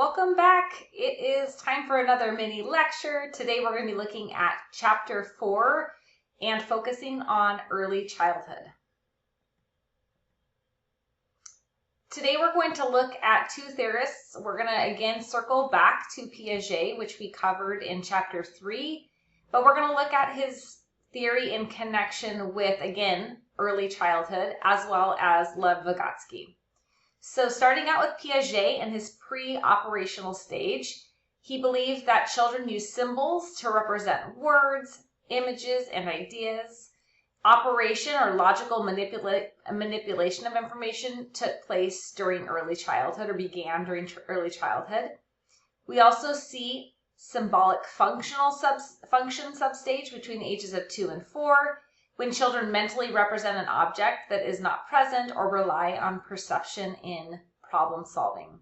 Welcome back. It is time for another mini lecture. Today we're going to be looking at chapter 4 and focusing on early childhood. Today we're going to look at two theorists. We're going to again circle back to Piaget, which we covered in chapter 3, but we're going to look at his theory in connection with, again, early childhood, as well as Lev Vygotsky. So starting out with Piaget and his pre-operational stage, he believed that children use symbols to represent words, images, and ideas. Operation or logical manipulation of information took place during early childhood or began during early childhood. We also see symbolic function substage between the ages of 2 and 4, when children mentally represent an object that is not present or rely on perception in problem solving.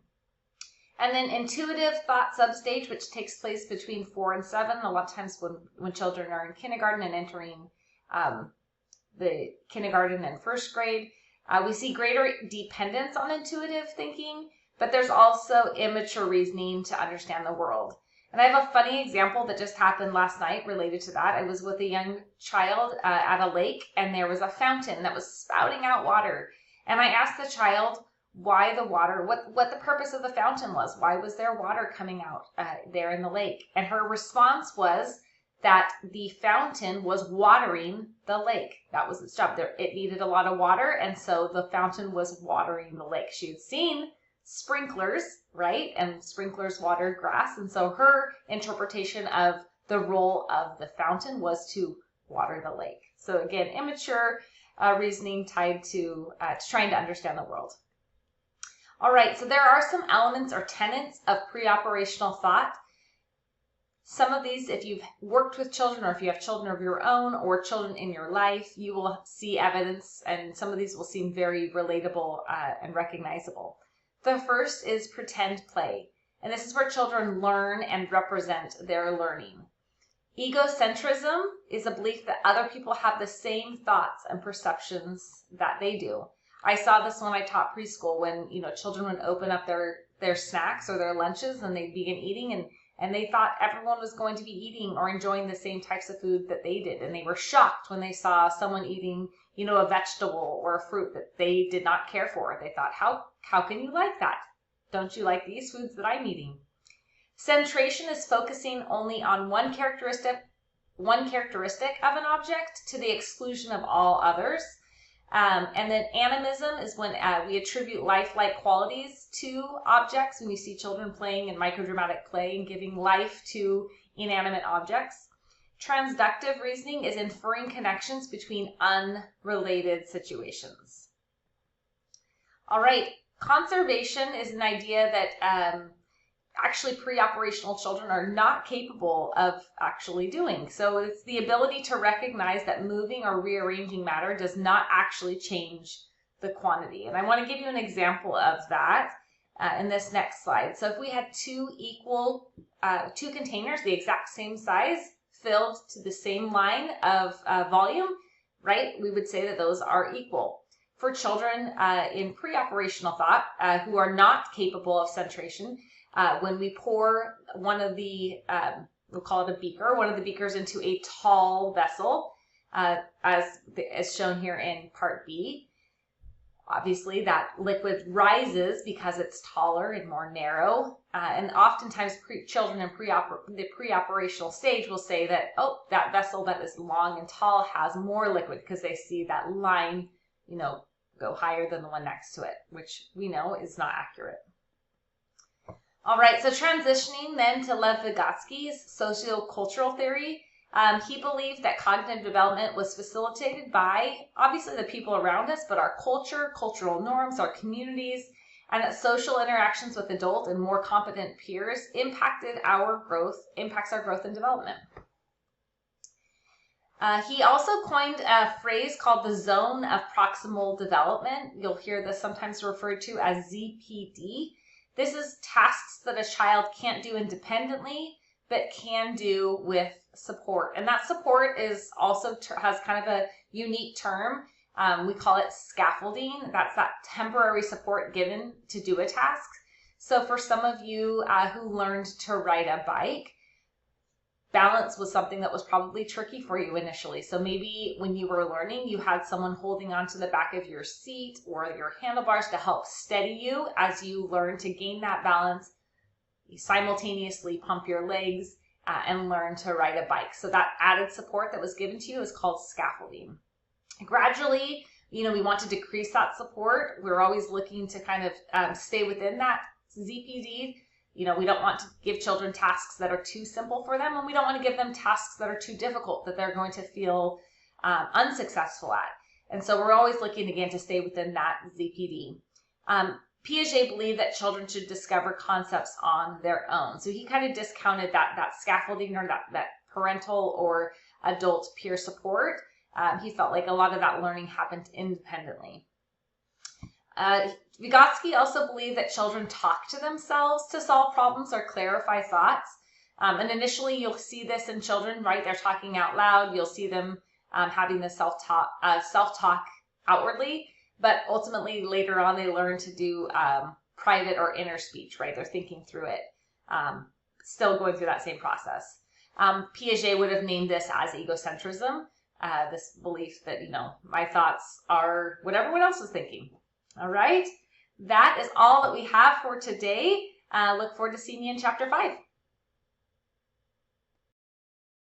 And then intuitive thought substage, which takes place between 4 and 7, a lot of times when children are in kindergarten and entering the kindergarten and first grade. We see greater dependence on intuitive thinking, but there's also immature reasoning to understand the world. And I have a funny example that just happened last night related to that. I was with a young child at a lake, and there was a fountain that was spouting out water. And I asked the child why the water, what the purpose of the fountain was. Why was there water coming out there in the lake? And her response was that the fountain was watering the lake. That was its job. It needed a lot of water, and so the fountain was watering the lake. She had seen sprinklers, right? And sprinklers watered grass. And so her interpretation of the role of the fountain was to water the lake. So again, immature reasoning tied to trying to understand the world. All right, so there are some elements or tenets of pre-operational thought. Some of these, if you've worked with children or if you have children of your own or children in your life, you will see evidence, and some of these will seem very relatable and recognizable. The first is pretend play, and this is where children learn and represent their learning. Egocentrism is a belief that other people have the same thoughts and perceptions that they do. I saw this when I taught preschool, when children would open up their snacks or their lunches and they'd begin eating, and they thought everyone was going to be eating or enjoying the same types of food that they did, and they were shocked when they saw someone eating a vegetable or a fruit that they did not care for. They thought, how can you like that? Don't you like these foods that I'm eating? Centration is focusing only on one characteristic of an object to the exclusion of all others. And then animism is when we attribute lifelike qualities to objects, when you see children playing in microdramatic play and giving life to inanimate objects. Transductive reasoning is inferring connections between unrelated situations. All right, conservation is an idea that actually pre-operational children are not capable of actually doing. So it's the ability to recognize that moving or rearranging matter does not actually change the quantity. And I want to give you an example of that in this next slide. So if we had two containers, the exact same size, filled to the same line of volume, right, we would say that those are equal. For children in pre-operational thought who are not capable of centration, when we pour one of the, we'll call it a beaker, one of the beakers into a tall vessel, as shown here in part B, obviously that liquid rises because it's taller and more narrow. And oftentimes children in the pre-operational stage will say that, oh, that vessel that is long and tall has more liquid, because they see that line, go higher than the one next to it, which we know is not accurate. All right, so transitioning then to Lev Vygotsky's sociocultural theory, he believed that cognitive development was facilitated by, obviously, the people around us, but our culture, cultural norms, our communities, and that social interactions with adult and more competent peers impacts our growth and development. He also coined a phrase called the zone of proximal development. You'll hear this sometimes referred to as ZPD. This is tasks that a child can't do independently, but can do with support. And that support is also has kind of a unique term. We call it scaffolding. That's that temporary support given to do a task. So for some of you who learned to ride a bike, balance was something that was probably tricky for you initially. So maybe when you were learning, you had someone holding onto the back of your seat or your handlebars to help steady you as you learn to gain that balance. You simultaneously pump your legs and learn to ride a bike. So that added support that was given to you is called scaffolding. Gradually, we want to decrease that support. We're always looking to kind of stay within that ZPD. We don't want to give children tasks that are too simple for them, and we don't want to give them tasks that are too difficult that they're going to feel unsuccessful at. And so we're always looking, again, to stay within that ZPD. Piaget believed that children should discover concepts on their own. So he kind of discounted that scaffolding or that parental or adult peer support. He felt like a lot of that learning happened independently. Vygotsky also believed that children talk to themselves to solve problems or clarify thoughts. And initially, you'll see this in children, right? They're talking out loud. You'll see them having the self-talk outwardly. But ultimately, later on, they learn to do private or inner speech, right? They're thinking through it, still going through that same process. Piaget would have named this as egocentrism, this belief that, my thoughts are what everyone else is thinking. All right, that is all that we have for today. Look forward to seeing you in chapter 5.